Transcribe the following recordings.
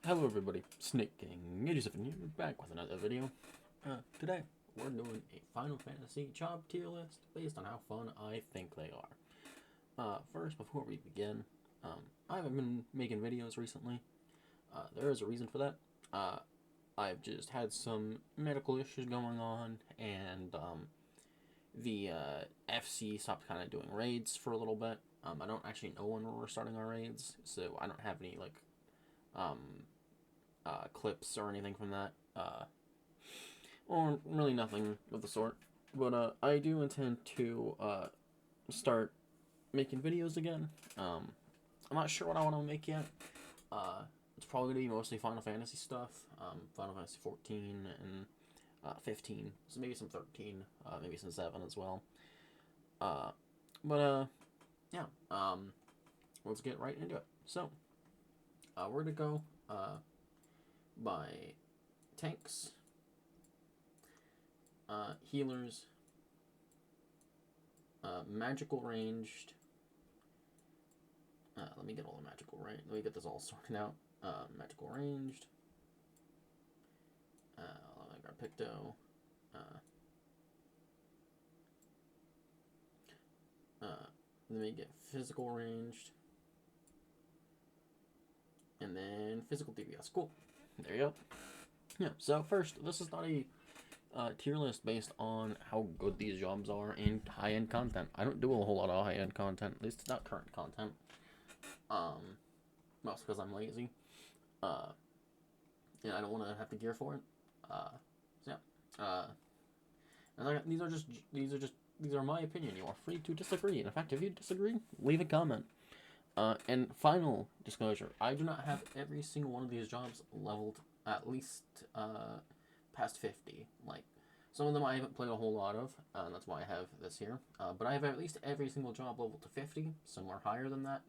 Hello everybody, Snake King 87 here, back with another video. Today, we're doing a Final Fantasy job tier list based on how fun I think they are. First, before we begin, I haven't been making videos recently. There is a reason for that. I've just had some medical issues going on, and the FC stopped kind of doing raids for a little bit. I don't actually know when we're starting our raids, so I don't have any, like, clips or anything from that, or really nothing of the sort. But I do intend to start making videos again. I'm not sure what I want to make yet. It's probably going to be mostly Final Fantasy stuff, Final Fantasy 14 and 15, so maybe some 13, maybe some 7 as well. Yeah, let's get right into it. So, we're going to go by tanks, healers, magical ranged. Let me get all the magical range. Let me get this all sorted out. Magical ranged. Let me grab Picto. Let me get physical ranged. And then physical DPS. Cool. There you go. Yeah, so first, this is not a tier list based on how good these jobs are in high-end content. I don't do a whole lot of high-end content, at least it's not current content. Mostly because I'm lazy. And I don't want to have the gear for it. So yeah. And these are my opinion. You are free to disagree. And in fact, if you disagree, leave a comment. And final disclosure, I do not have every single one of these jobs leveled at least past 50. Like, some of them I haven't played a whole lot of, and that's why I have this here. But I have at least every single job leveled to 50. Some are higher than that,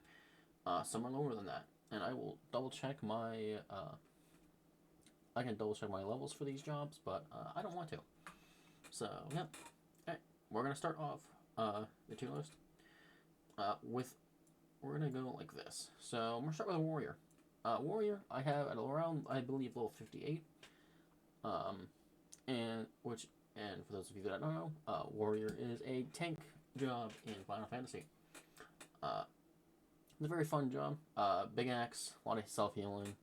some are lower than that. And I will double check my, I can double check my levels for these jobs, but I don't want to. So, yeah. Alright, we're going to start off the tier list with, we're going to go like this. So, I'm going to start with a warrior. Warrior, I have at around, I believe, level 58. And for those of you that don't know, warrior is a tank job in Final Fantasy. It's a very fun job. Big axe, a lot of self-healing.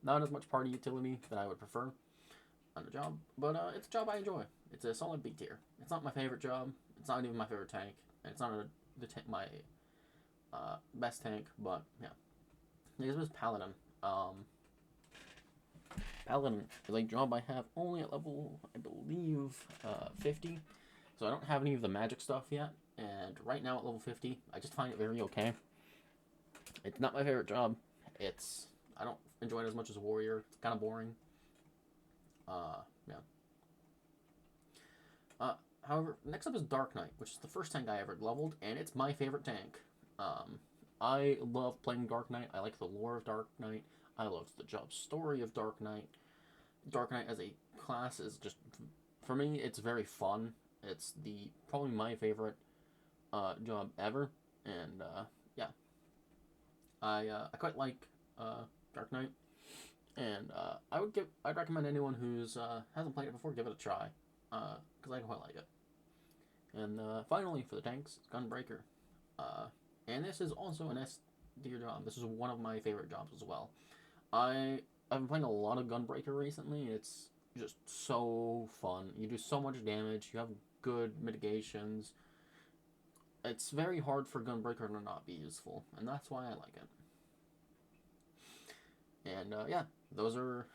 Not as much party utility that I would prefer on the job, but it's a job I enjoy. It's a solid B tier. It's not my favorite job. It's not even my favorite tank. And it's not my best tank, but yeah. Next is Paladin. Paladin is a job I have only at level, I believe, 50. So I don't have any of the magic stuff yet. And right now at level 50, I just find it very okay. It's not my favorite job. I don't enjoy it as much as a warrior. It's kind of boring. Yeah. However, next up is Dark Knight, which is the first tank I ever leveled, and it's my favorite tank. I love playing Dark Knight. I like the lore of Dark Knight. I love the job story of Dark Knight. Dark Knight as a class is just, for me, it's very fun. It's probably my favorite job ever, and yeah, I quite like Dark Knight, and I'd recommend anyone who's hasn't played it before, give it a try, because I quite like it. And finally, for the tanks, Gunbreaker, and this is also an S tier job. This is one of my favorite jobs as well. I've been playing a lot of Gunbreaker recently. It's just so fun. You do so much damage. You have good mitigations. It's very hard for Gunbreaker to not be useful, and that's why I like it. And yeah, those are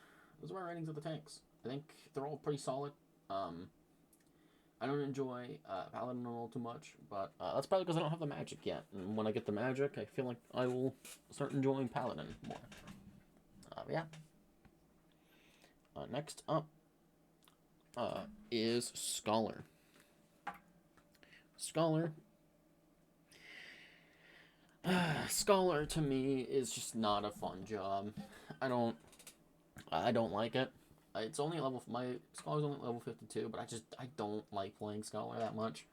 my ratings of the tanks. I think they're all pretty solid. I don't enjoy Paladin all too much, but that's probably because I don't have the magic yet. And when I get the magic, I feel like I will start enjoying Paladin more. Yeah. Next up is Scholar. Scholar. Scholar to me is just not a fun job. I don't like it. It's only at level, my Scholar's only at level 52, but I don't like playing Scholar that much.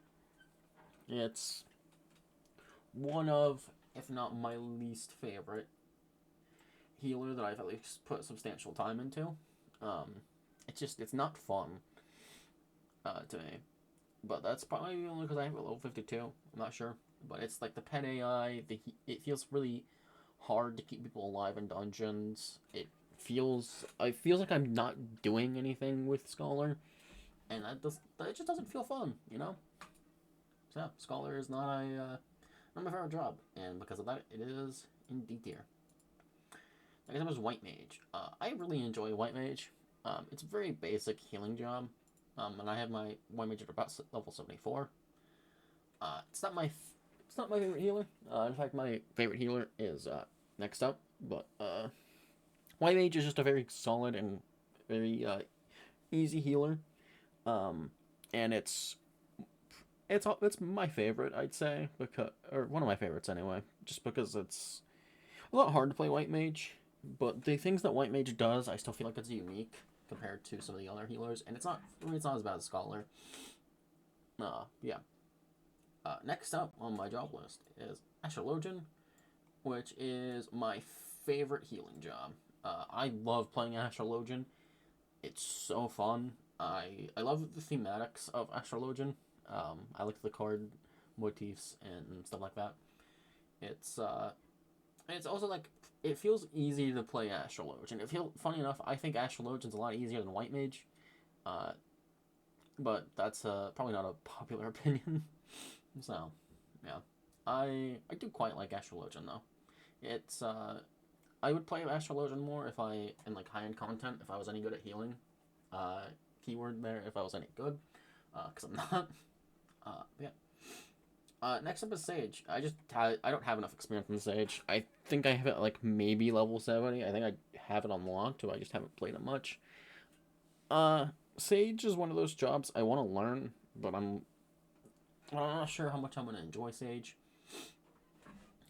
It's one of, if not my least favorite healer that I've at least put substantial time into. Um, it's not fun to me, but that's probably only because I have a level 52. I'm not sure, but it's like the pet AI. It feels really hard to keep people alive in dungeons. It feels like I'm not doing anything with Scholar, and that just doesn't feel fun, you know. So yeah, Scholar is not my favorite job, and because of that, it is in D tier. Next up is White Mage. I really enjoy White Mage. It's a very basic healing job, and I have my White Mage at about level 74. It's not my favorite healer. In fact, my favorite healer is next up. But White Mage is just a very solid and very easy healer. Um, and it's my favorite, I'd say, because or one of my favorites anyway, just because it's a lot hard to play White Mage. But the things that White Mage does, I still feel like it's unique compared to some of the other healers, and it's not as bad as Scholar. Yeah. Next up on my job list is Astrologian, which is my favorite healing job. I love playing Astrologian. It's so fun. I love the thematics of Astrologian. I like the card motifs and stuff like that. It's it's also like it feels easy to play Astrologian. It feels funny enough. I think Astrologian's a lot easier than White Mage, uh, but that's probably not a popular opinion. So, yeah, I do quite like Astrologian though. It's I would play Astrologian more if I in like high end content if I was any good at healing. Uh, Keyword there if I was any good, because I'm not. Yeah. Next up is Sage. I don't have enough experience in Sage. I think I have it like maybe level 70. I think I have it unlocked, but I just haven't played it much. Uh, Sage is one of those jobs I want to learn, but I'm not sure how much I'm gonna enjoy Sage.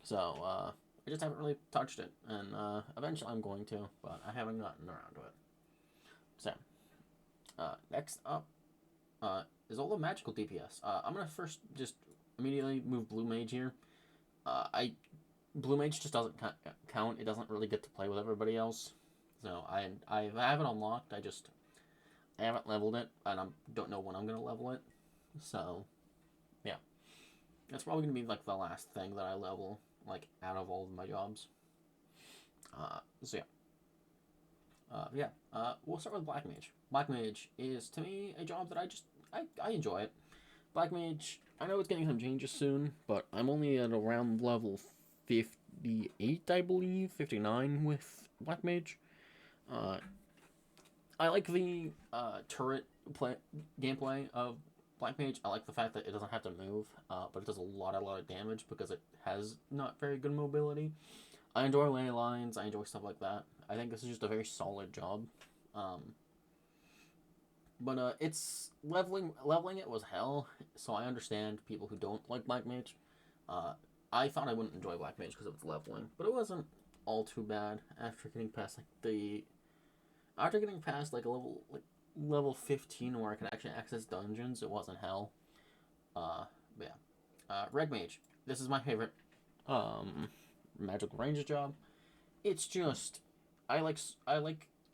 So I just haven't really touched it, and eventually I'm going to, but I haven't gotten around to it. So next up is all the magical DPS. I'm gonna first just immediately move Blue Mage here. I Blue Mage just doesn't count. It doesn't really get to play with everybody else. So I have it unlocked. I haven't leveled it, and I don't know when I'm gonna level it. So yeah, that's probably gonna be like the last thing that I level like out of all of my jobs. So yeah. We'll start with Black Mage. Black Mage is to me a job that I enjoy it. Black Mage, I know it's getting some changes soon, but I'm only at around level 58, I believe, 59 with Black Mage. Uh, I like the turret gameplay of Black Mage. I like the fact that it doesn't have to move, but it does a lot of damage because it has not very good mobility. I enjoy ley lines. I enjoy stuff like that. I think this is just a very solid job. But it's leveling it was hell, so I understand people who don't like Black Mage. I thought I wouldn't enjoy Black Mage because of its leveling, but it wasn't all too bad after getting past like a level 15 where I could actually access dungeons. It wasn't hell. But yeah. Red Mage. This is my favorite magical range job. It's just I like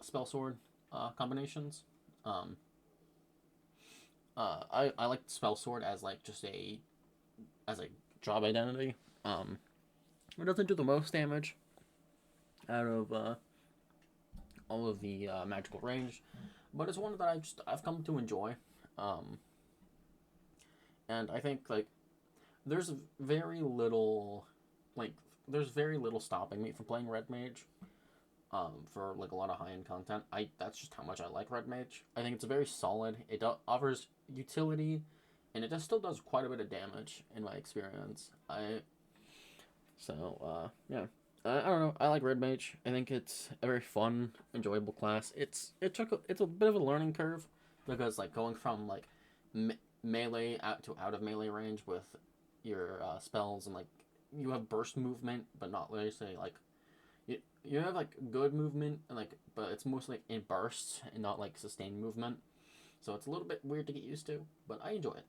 spell sword combinations. Um, I like spell sword as like just as a job identity. It doesn't do the most damage out of all of the magical range, but it's one that I've come to enjoy. Um, and I think like there's very little like there's very little stopping me from playing Red Mage. For like a lot of high end content. That's just how much I like Red Mage. I think it's very solid. It offers utility, and it just still does quite a bit of damage in my experience. Yeah. I don't know. I like Red Mage. I think it's a very fun, enjoyable class. It's a bit of a learning curve because like going from like melee out of melee range with your spells and like you have burst movement, but not really say like you have like good movement and like but it's mostly in bursts and not like sustained movement. So it's a little bit weird to get used to, but I enjoy it.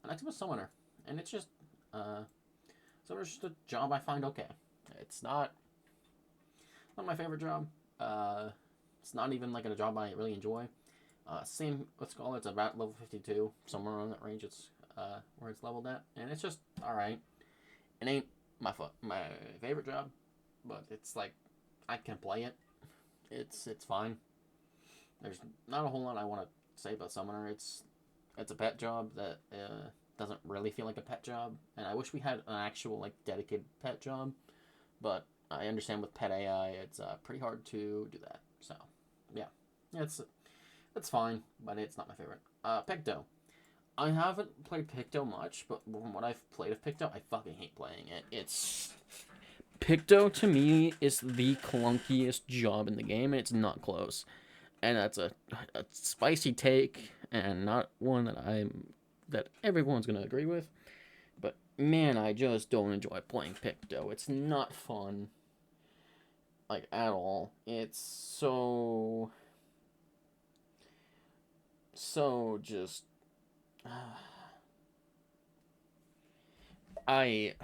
And next up is Summoner. And it's just Summoner's just a job I find okay. It's not Not my favorite job. It's not even like a job I really enjoy. Same, let's call it, it's about level 52, somewhere around that range. It's where it's leveled at, and it's just all right. It ain't my favorite job, but it's like I can play it. It's fine. There's not a whole lot I want to say about Summoner. It's a pet job that doesn't really feel like a pet job, and I wish we had an actual like dedicated pet job, but I understand with pet AI, it's pretty hard to do that. So, yeah, it's fine, but it's not my favorite. Picto. I haven't played Picto much, but from what I've played of Picto, I fucking hate playing it. Picto to me is the clunkiest job in the game, and it's not close. And that's a spicy take, and not one that everyone's gonna agree with. But man, I just don't enjoy playing Picto. It's not fun, like at all. It's so just. I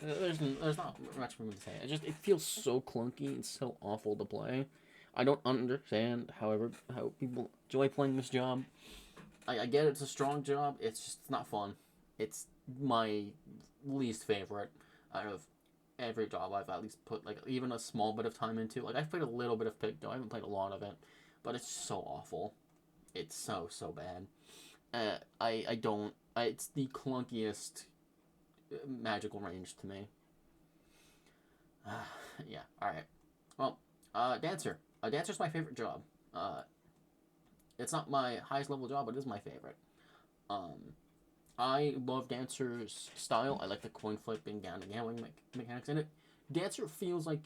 there's not much for me to say. It feels so clunky and so awful to play. I don't understand, however, how people enjoy playing this job. I get it's a strong job. It's not fun. It's my least favorite out of every job I've at least put like even a small bit of time into. Like I've played a little bit of Picto. I haven't played a lot of it, but it's so awful. It's so bad. I don't. It's the clunkiest magical range to me. Yeah. All right. Well, dancer. A dancer's my favorite job. It's not my highest level job, but it is my favorite. Um, I love dancer's style. I like the coin flipping, down and gambling mechanics in it. Dancer feels like,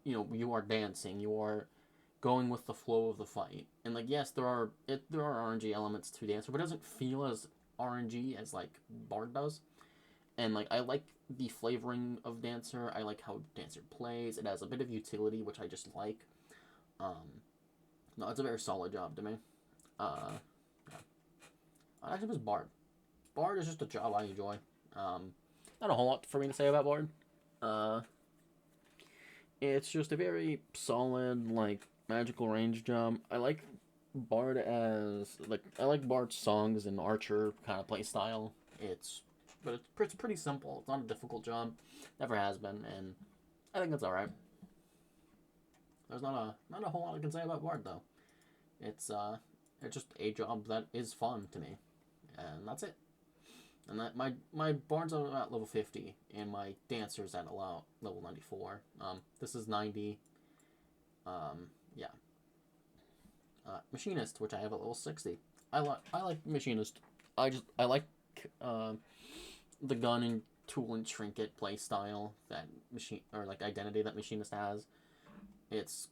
you are dancing. You are going with the flow of the fight. And like, yes, there are RNG elements to dancer, but it doesn't feel as RNG as like Bard does. And like, I like the flavoring of dancer. I like how dancer plays. It has a bit of utility, which I just like. No, it's a very solid job to me. Yeah. Actually, it was Bard. Bard is just a job I enjoy. Not a whole lot for me to say about Bard. Uh, it's just a very solid, like, magical range job. I like Bard I like Bard's songs and Archer kind of play style. It's pretty simple. It's not a difficult job. Never has been, and I think that's all right. There's not a whole lot I can say about Bard though. It's it's just a job that is fun to me, and that's it. And that my Bards are at level 50, and my Dancer's at level 94. This is 90. Yeah. Machinist, which I have at level 60. I like Machinist. I like uh, the gun and tool and trinket play style that machine or like identity that Machinist has. It's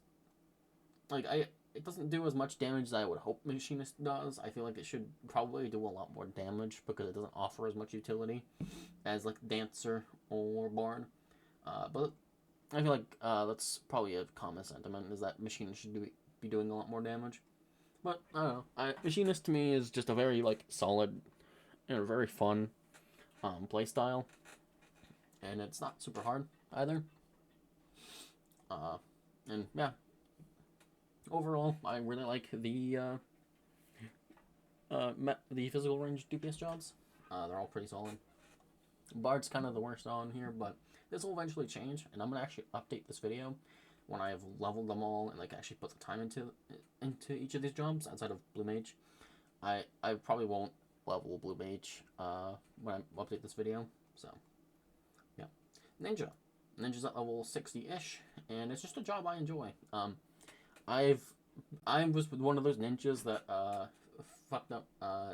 like it doesn't do as much damage as I would hope Machinist does. I feel like it should probably do a lot more damage because it doesn't offer as much utility as like Dancer or Bard. But I feel like that's probably a common sentiment is that Machinist should be doing a lot more damage. But I don't know. Machinist to me is just a very like solid and a very fun play style, and it's not super hard either. And yeah, overall, I really like the physical range DPS jobs. They're all pretty solid. Bard's kind of the worst on here, but this will eventually change, and I'm gonna actually update this video when I have leveled them all and like actually put the time into each of these jobs outside of Blue Mage. I probably won't level Blue Mage when I update this video. So yeah, Ninja. Ninja's at level 60-ish, and it's just a job I enjoy. I was one of those ninjas that fucked up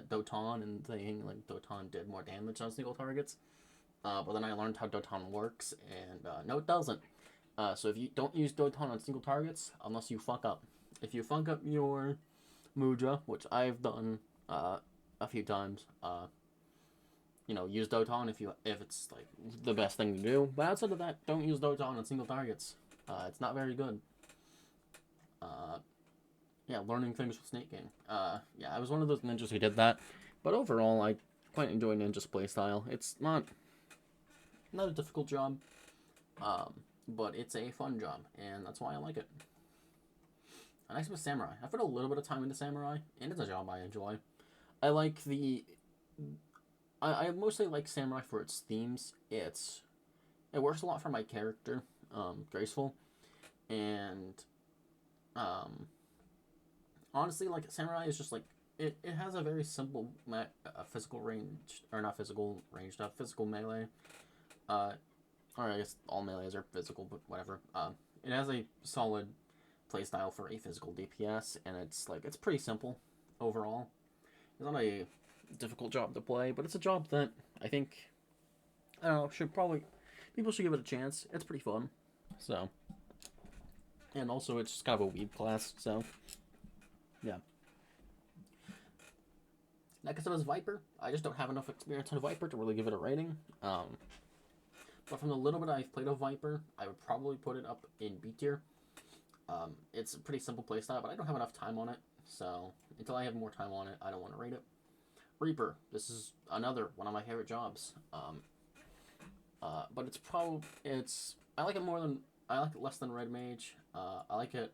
Doton and thinking like Doton did more damage on single targets. But then I learned how Doton works, and no, it doesn't. So if you don't use Doton on single targets, unless you fuck up. If you fuck up your Muja, which I've done a few times, use Doton if it's like the best thing to do. But outside of that, don't use Doton on single targets. It's not very good. Yeah, learning things with Snake King. Yeah, I was one of those ninjas who did that. But overall, I quite enjoy Ninja's playstyle. It's not a difficult job. but it's a fun job, and that's why I like it. Next was Samurai. I've put a little bit of time into Samurai, and it's a job I enjoy. I like the. I mostly like Samurai for its themes. It works a lot for my character, graceful, and um, honestly, like Samurai is just like it has a very simple physical range, or not physical range, not physical melee. Uh, or I guess all melees are physical, but whatever. It has a solid playstyle for a physical DPS, and it's pretty simple overall. It's not a difficult job to play, but it's a job that I think I don't know people should give it a chance. It's pretty fun, so and also it's just kind of a weeb class, so yeah. Next up is Viper. I just don't have enough experience on Viper to really give it a rating. But from the little bit I've played of Viper, I would probably put it up in B tier. It's a pretty simple playstyle, but I don't have enough time on it, so until I have more time on it, I don't want to rate it. Reaper. This is another one of my favorite jobs. But I like it less than Red Mage. I like it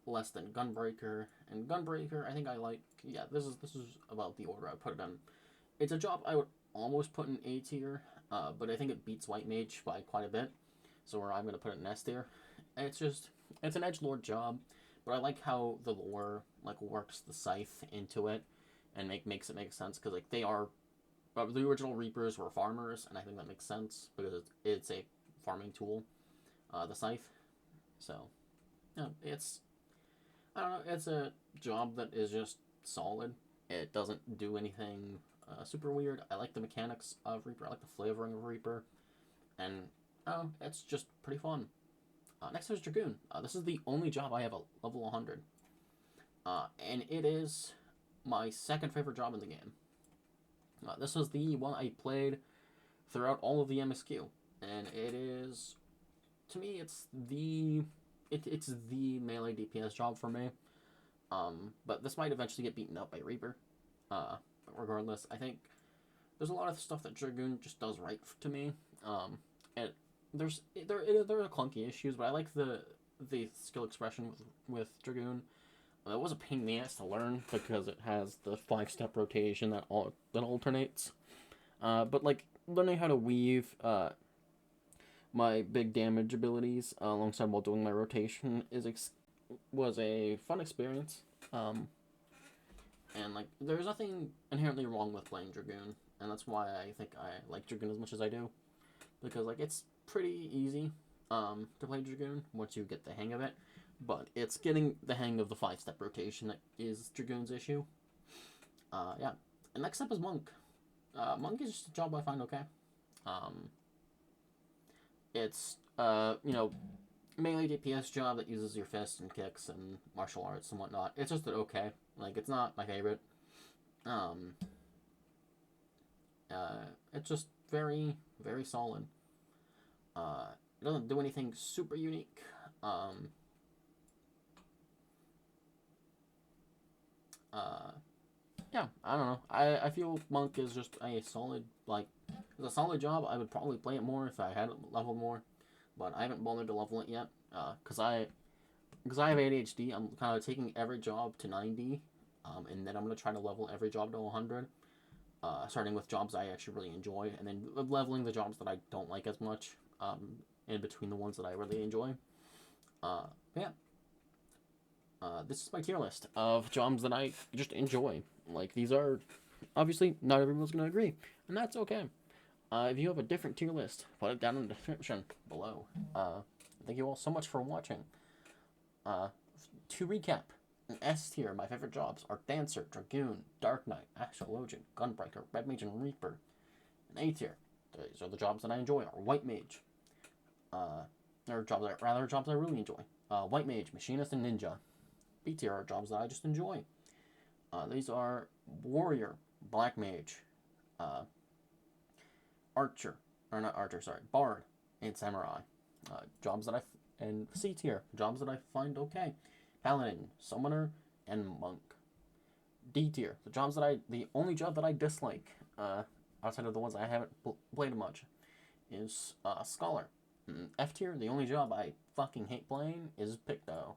less than Gunbreaker, and Gunbreaker I think I like. Yeah, this is about the order I put it in. It's a job I would almost put in A tier, but I think it beats White Mage by quite a bit. So where I'm gonna put it in S tier. It's an edgelord job, but I like how the lore works the scythe into it, and makes it make sense because they are, the original Reapers were farmers, and I think that makes sense because it's a farming tool, the scythe. So, yeah, I don't know, it's a job that is just solid. It doesn't do anything super weird. I like the mechanics of Reaper. I like the flavoring of Reaper, and it's just pretty fun. Next is Dragoon. This is the only job I have a level 100. And it is my second favorite job in the game. This was the one I played throughout all of the MSQ. And it is, to me, it's the melee DPS job for me. But this might eventually get beaten up by Reaper. But regardless, I think there's a lot of stuff that Dragoon just does right to me. And there are clunky issues, but I like the skill expression with Dragoon. It was a pain in the ass to learn because it has the 5-step rotation that alternates. But learning how to weave my big damage abilities alongside while doing my rotation was a fun experience. And there's nothing inherently wrong with playing Dragoon, and that's why I think I like Dragoon as much as I do, because it's pretty easy to play Dragoon once you get the hang of it, but it's getting the hang of the 5-step rotation that is Dragoon's issue. Yeah. And next up is Monk. Monk is just a job I find okay. It's melee DPS job that uses your fists and kicks and martial arts and whatnot. It's just okay. It's not my favorite. It's just very, very solid. It doesn't do anything super unique. Yeah, I don't know. I feel Monk is just a solid, it's a solid job. I would probably play it more if I had it leveled more, but I haven't bothered to level it yet. Because I have ADHD, I'm kind of taking every job to 90, and then I'm going to try to level every job to 100. Starting with jobs I actually really enjoy, and then leveling the jobs that I don't like as much, in between the ones that I really enjoy. Yeah. This is my tier list of jobs that I just enjoy. These are, obviously, not everyone's going to agree, and that's okay. If you have a different tier list, put it down in the description below. Thank you all so much for watching. To recap, in S tier, my favorite jobs are Dancer, Dragoon, Dark Knight, Astrologian, Gunbreaker, Red Mage, and Reaper. In A tier, these are the jobs that I enjoy, are White Mage. Jobs I really enjoy. White Mage, Machinist, and Ninja. B tier are jobs that I just enjoy. These are Warrior, Black Mage, Bard, and Samurai. Jobs that and C tier, jobs that I find okay. Paladin, Summoner, and Monk. D tier, the only job that I dislike, outside of the ones I haven't played much, is Scholar. F tier, the only job I fucking hate playing is Picto.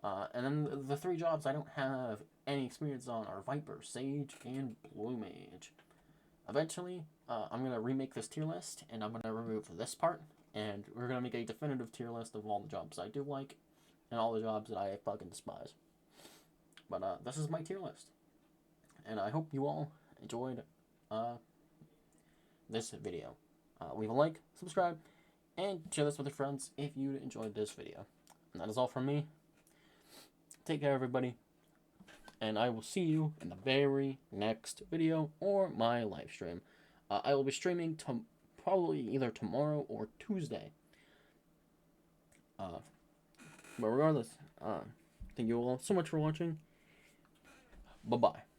And then the three jobs I don't have any experience on are Viper, Sage, and Blue Mage. Eventually, I'm going to remake this tier list, and I'm going to remove this part, and we're going to make a definitive tier list of all the jobs I do like, and all the jobs that I fucking despise. But this is my tier list. And I hope you all enjoyed this video. Leave a like, subscribe, and share this with your friends if you enjoyed this video. And that is all from me. Take care, everybody. And I will see you in the very next video or my live stream. I will be streaming probably either tomorrow or Tuesday. But regardless, thank you all so much for watching. Bye-bye.